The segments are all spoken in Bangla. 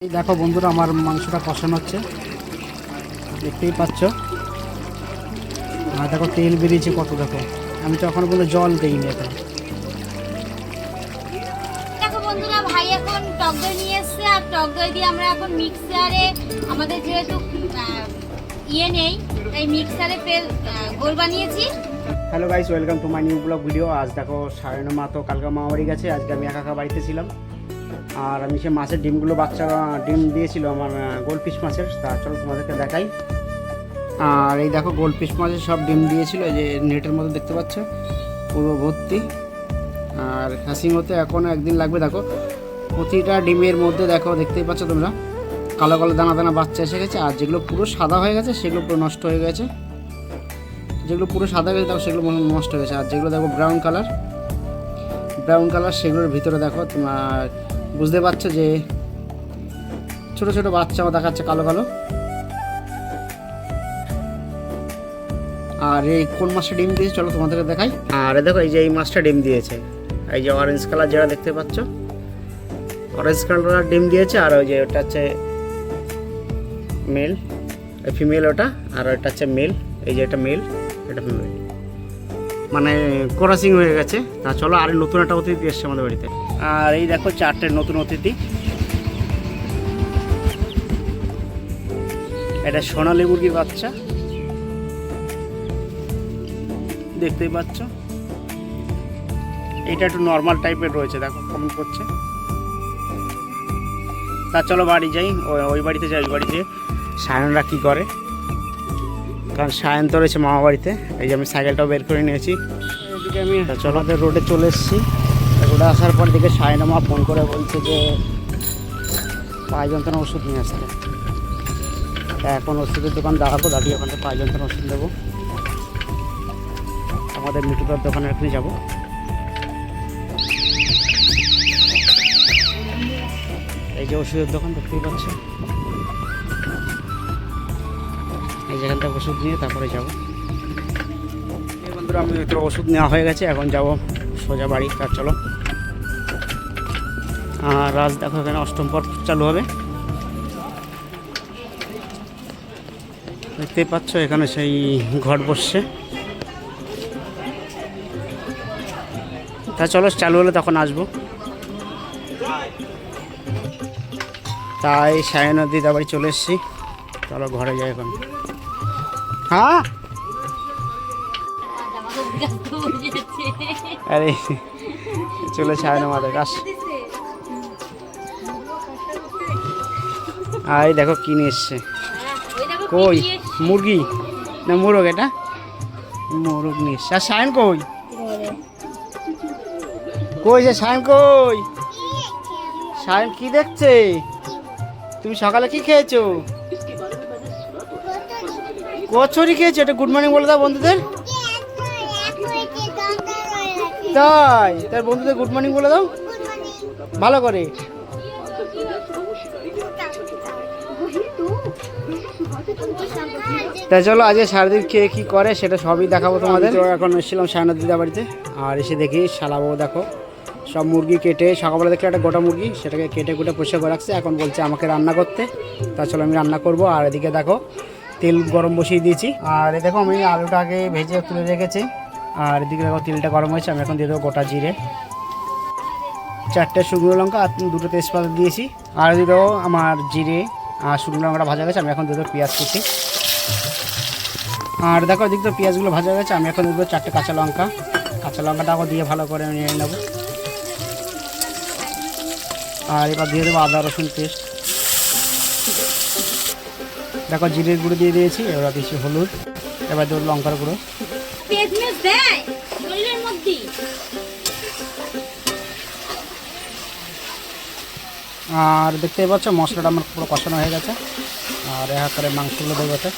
এই দেখো বন্ধুরা, আমার মাংসটা কষানো হচ্ছে, দেখতেই পাচ্ছ। আর দেখো তেল বেরিয়েছে কত, দেখো আমি তো এখনো পর্যন্ত জল দিইনি এটা। দেখো বন্ধুরা, ভাই এখন টক দই নিয়ে এসছে, আর টক দই দিয়ে আমরা এখন মিক্সারে, আমাদের যেহেতু নেই তাই মিক্সারে গোল বানিয়েছি। Hello guys, welcome to my new blog video. আজ দেখো সায়ন মা তো কালকে মামা বাড়ি গেছে, আজকে আমি একা বাড়িতে ছিলাম। আর আমি সে মাছের ডিমগুলো, বাচ্চা ডিম দিয়েছিল আমার গোলফিশ মাছের, তা চলো তোমাদেরকে দেখাই। আর এই দেখো গোলফিশ মাছের সব ডিম দিয়েছিল, এই যে নেটের মধ্যে দেখতে পাচ্ছ পুরো ভর্তি। আর হ্যাসিং হতে এখনও একদিন লাগবে। দেখো প্রতিটা ডিমের মধ্যে দেখো, দেখতেই পাচ্ছ তোমরা, কালো কালো দানা দানা বাচ্চা এসে গেছে। আর যেগুলো পুরো সাদা হয়ে গেছে সেগুলো পুরো নষ্ট হয়ে গেছে, যেগুলো পুরো সাদা হয়ে গেছে দেখো সেগুলো নষ্ট হয়ে গেছে। আর যেগুলো দেখো ব্রাউন কালার সেগুলোর ভিতরে দেখো তোমার বুঝতে পারছো যে ছোট ছোট বাচ্চাও দেখাচ্ছে কালো কালো। আর এই কোন মাছটা ডিম দিয়েছে চলো তোমাদেরকে দেখাই। আর দেখো এই যে এই মাছটা ডিম দিয়েছে, এই যে অরেঞ্জ কালার যেটা দেখতে পাচ্ছ, অরেঞ্জ কালার ডিম দিয়েছে। আর ওই যে ওটা হচ্ছে মেল, ফিমেল ওটা, আর ওটা হচ্ছে মেল। এই যে এটা মেল, এটা ফিমেল, মানে ক্রসিং হয়ে গেছে। তা চলো, আর নতুন একটা অতিথি এসছে আমাদের বাড়িতে। আর এই দেখো চারটে নতুন অতিথি, এটা সোনালী মুরগির বাচ্চা, দেখতেই পাচ্ছ। এটা একটু নর্মাল টাইপের রয়েছে, দেখো কমেন্ট করছে। তা চলো বাড়ি যাই, ওই বাড়িতে যাই। ওই বাড়িতে সায়নরা কী করে, কারণ সায়ন তো রয়েছে মামা বাড়িতে। এই যে আমি সাইকেলটাও বের করে নিয়েছি, এদিকে আমি চলো আমাদের রোডে চলে এসেছি। রোডে আসার পর দিকে সায়ন মা ফোন করে বলছে যে পায়ে যন্ত্রণা ওষুধ নিয়ে আসতে। তা এখন ওষুধের দোকান দাঁড়াবো, দাঁড়িয়ে ওখানে পায়ে যন্ত্রণা ওষুধ দেবো। আমাদের মিটুদার দোকানে এখানে যাবো। এই যে ওষুধের দোকান দেখতেই পাচ্ছি, এই যেখান থেকে ওষুধ নিয়ে তারপরে যাবো। এই বন্ধুরা, আমি ভিতরে ওষুধ নেওয়া হয়ে গেছে, এখন যাব সোজা বাড়ি। তার চলো। আর আজ দেখো এখানে অষ্টম পর্ব চালু হবে, দেখতেই পাচ্ছ। এখানে সেই ঘট বসছে। তা চলো, চালু হলে তখন আসবো। তাই সায়ন দিদা বাড়ি চলে এসেছি, চলো ঘরে যাই এখন। হ্যাঁ আরে চলে সায়ন আমাদের কাছ। আর দেখো কি নিয়ে এসছে, কই মুরগি না মোরগ, এটা মোরগ নিয়ে এসছে। আর সায়ন কই, কই যে সায়ন কই, সায়ন কি দেখছে? তুমি সকালে কি খেয়েছো? কচুরি খেয়েছো? এটা গুড মর্নিং বলে দাও বন্ধুদের। তাই তার বন্ধুদের গুড মর্নিং বলে দাও ভালো করে। তাই চলো, আজকে সারাদিন কে কী করে সেটা সবই দেখাবো তোমাদের। তো এখন এসেছিলাম সায়নাথ দিদা বাড়িতে, আর এসে দেখি শালাবো দেখো সব মুরগি কেটে, সকালবেলা দেখলে একটা গোটা মুরগি, সেটাকে কেটে কুটে পরিষ্কার করে রাখছে। এখন বলছে আমাকে রান্না করতে, তা চলো আমি রান্না করব। আর এদিকে দেখো তেল গরম বসিয়ে দিয়েছি। আর এ দেখো আমি আলুটা আগে ভেজে তুলে রেখেছি। আর এদিকে দেখো তেলটা গরম হয়েছে, আমি এখন দিয়ে দেবো গোটা জিরে, 4টে শুকনো লঙ্কা আর 2টো তেজপাতা দিয়েছি। আর দিয়ে দেবো আমার জিরে আর শুকনো লঙ্কাটা ভাজা গেছে, আমি এখন দিয়ে দেবো পেঁয়াজ কুচি। আর দেখো এদিক তো পেঁয়াজগুলো ভাজা গেছে, আমি এখন দিয়ে দেবো 4টে কাঁচা লঙ্কাটাও দিয়ে ভালো করে নিয়ে নেবো। আর এবার দিয়ে দেবো আদা রসুন পেস্ট। দেখো জিরের গুঁড়ো দিয়ে দিয়েছি, এবার দিয়েছি হলুদ, এবার দেবো লঙ্কার গুঁড়ো। আর দেখতেই পাচ্ছ মশলাটা আমার পুরো কষানো হয়ে গেছে। আর এক করে মাংসগুলো দেবো এতে।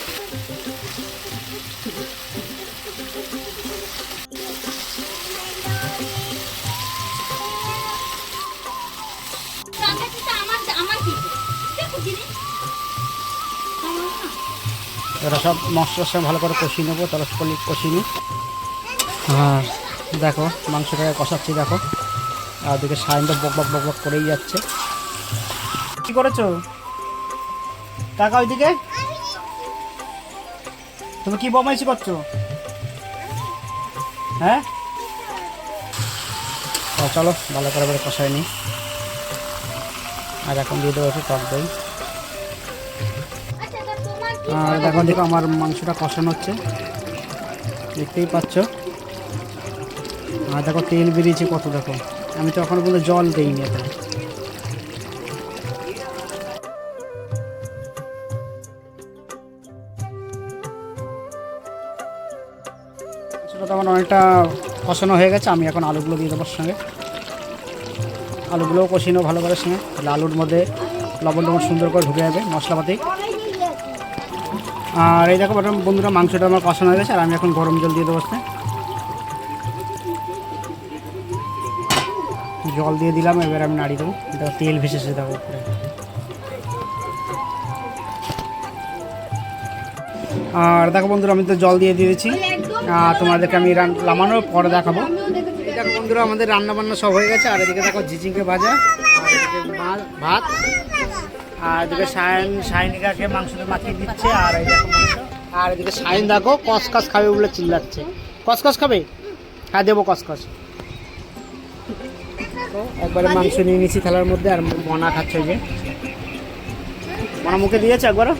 এটা সব মশলার সঙ্গে ভালো করে কষিয়ে নেবো, তাহলে কষিয়ে নিই। আর দেখো মাংসটাকে কষাচ্ছি দেখো, আর ওদিকে সায়ন তো বক বক করেই যাচ্ছে। কী করেছো? টাকা ওইদিকে তুমি কি বদমাইশি করছো? হ্যাঁ চলো ভালো করে এবারে কষাই নি। আর এখন দিয়ে দেবো একটু টক দই। আর দেখো দেখো আমার মাংসটা কষানো হচ্ছে, দেখতেই পাচ্ছ। আর দেখো তেল বেরিয়েছে কত, দেখো আমি তো এখনো পর্যন্ত জল দিইনি এখানে। সেটা তো আমার অনেকটা কষানো হয়ে গেছে, আমি এখন আলুগুলো দিয়ে দেবো সঙ্গে। আলুগুলোও কষিয়ে নেবো ভালো করে সঙ্গে, তাহলে আলুর মধ্যে লবণ টবণ সুন্দর করে ঢুকে যাবে মশলাপাতি। আর এই দেখো বন্ধুরা মাংসটা আমার কষানো হয়ে গেছে, আর আমি এখন গরম জল দিয়ে দেবো। জল দিয়ে দিলাম, এবার আমি নাড়িয়ে দেবো। দেখো তেল ভেসেছে দেখো উপরে। আর দেখো বন্ধুরা আমি তো জল দিয়ে দিয়েছি, তোমাদেরকে আমি নামানোর পরে দেখাবো। দেখো বন্ধুরা আমাদের রান্না বান্না সব হয়ে গেছে। আর এদিকে দেখো ঝিঝিকে ভাজা, আর এদিকে ভাত, আর এদিকে সায়নিকাকে মাংসটা মাখিয়ে দিচ্ছে। আর এই দেখো মাংস, আর এদিকে সায়ন দেখো কসকস খাবে বলে চিল্লাচ্ছে। কসকস খাবে? হ্যাঁ দেবো কসকস। একবারে মাংস নিয়ে নিয়েছি থালার মধ্যে, আর মনা খাচ্ছে। যে মনা মুখে দিয়েছে একবারও।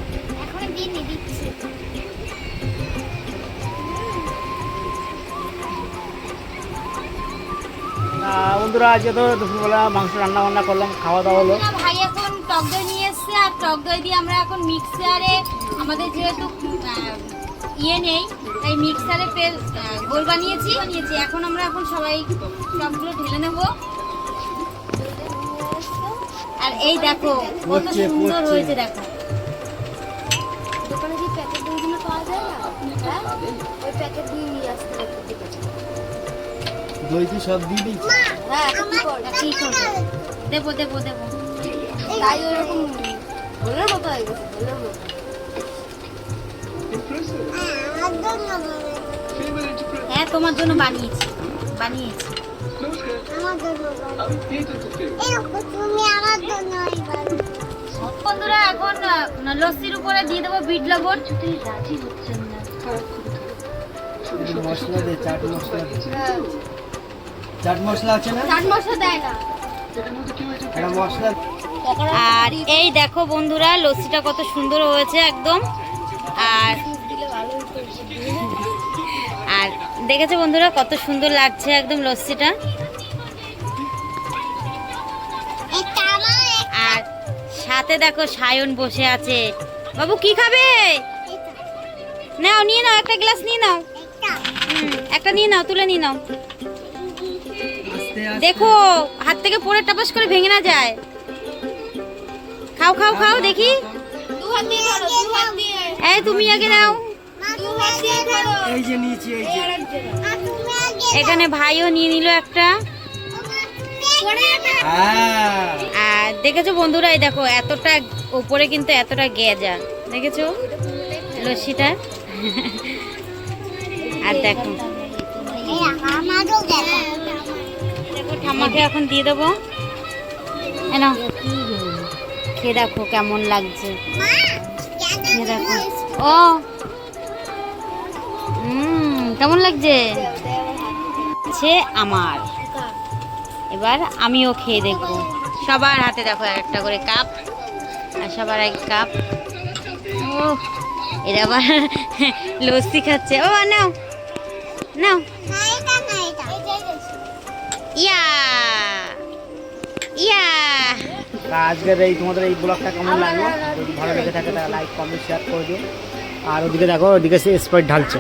বন্ধুরা আজকে তো দুপুরবেলা মাংস রান্না বান্না করলাম, খাওয়া দাওয়া হলো। ভাই এখন টক দই নিয়ে এসছে, আর টক দই দিয়ে আমরা এখন মিক্সারে, আমাদের যেহেতু নেই তাই মিক্সারে গোল বানিয়েছি। এখন আমরা সবাই সবগুলো ঢেলে নেব। আর এই দেখো কত সুন্দর হয়েছে, দেখো দোকানে যে প্যাকেট দইগুলো পাওয়া যায় না, হ্যাঁ ওই প্যাকেট দই নিয়ে আসতে হবে। দই কি সব দিয়ে দিচ্ছি? হ্যাঁ কি করবে, দেবো দেবো দেবো। তাই ওইরকম ভুলের মতো হয়ে গেছে, ভুলের মতো। হ্যাঁ তোমার জন্য বানিয়েছি। বন্ধুরা এখন লস্যির উপরে দিয়ে দেবো বিট লবণ। রাজি হচ্ছেন না, মশলা দে, চাট মশলা দে। চাট মশলা আছে না? চাট মশলা দেয় না, এটা মশলা। আর এই দেখো বন্ধুরা লস্যিটা কত সুন্দর হয়েছে একদম। আর আর দেখেছো বন্ধুরা কত সুন্দর লাগছে একদম লস্যিটা। আর সাথে দেখো সায়ন বসে আছে। বাবু কি খাবে? নাও নিয়ে নাও, একটা গ্লাস নিয়ে নাও। একটা নিয়ে নাও, তুলে নিয়ে নাও। দেখো হাত থেকে পড়ে টাপাস করে ভেঙে না যায়। খাও খাও খাও দেখি। দু হাত দিয়ে ধরো, দু হাত দিয়ে। এই তুমি আগে নাও। দু হাত দিয়ে ধরো। এই যে নিয়েছি, এই যে এখানে ভাইও নিয়ে নিল একটা। আর দেখেছো বন্ধুরা এই দেখো এতটা উপরে কিন্তু এতটা গেজা, দেখেছো লস্যিটা। আর দেখো ঠাম্মাকে এখন দিয়ে দেবো। এনো খেয়ে দেখো কেমন লাগছে। খেয়ে দেখো। ও কেমন লাগছে? আমার এবার আমিও খেয়ে দেখবো। সবার হাতে দেখো একটা করে কাপ, আর সবার এক কাপ। ও এরা আবার লস্যি খাচ্ছে। ও নাও নাও। ইয়া ইয়া। আজকের এই তোমাদের এই ব্লগটা কেমন লাগলো? যদি ভালো লেগে থাকে তাহলে লাইক কমেন্ট শেয়ার করে দিও। আর ওদিকে দেখো, ওদিকে সে স্প্রাইট ঢালছে।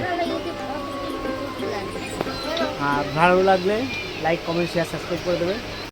আর ভালো লাগলে লাইক কমেন্ট শেয়ার সাবস্ক্রাইব করে দেবে।